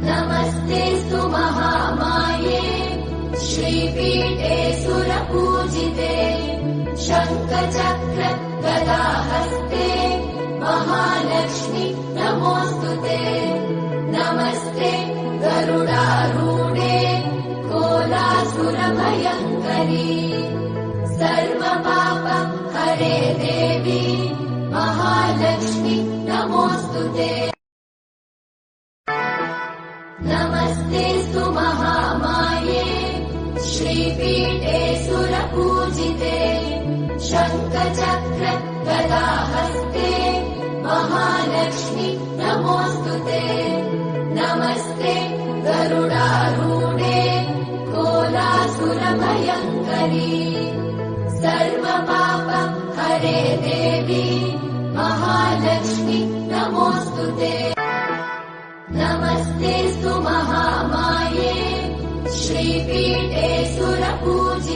नमस्तेऽस्तु महामाये श्रीपीठे सुरपूजिते शङ्खचक्र गदाहस्ते महालक्ष्मी नमोऽस्तुते। नमस्ते गरुडारूढे कोलासुरभयङ्करी सर्वपाप हरे देवी महालक्ष्मी नमोऽस्तुते। नमस्तेऽस्तु महामाये श्रीपीठे सुरपूजिते शङ्खचक्र गदाहस्ते महालक्ष्मी नमोऽस्तुते। नमस्ते गरुडारूढे कोलासुरभयङ्करी सर्वपाप हरे देवी महालक्ष्मी नमोऽस्तुते। नमस्तेऽस्तु महामाये श्रीपीठे सुरपूजिते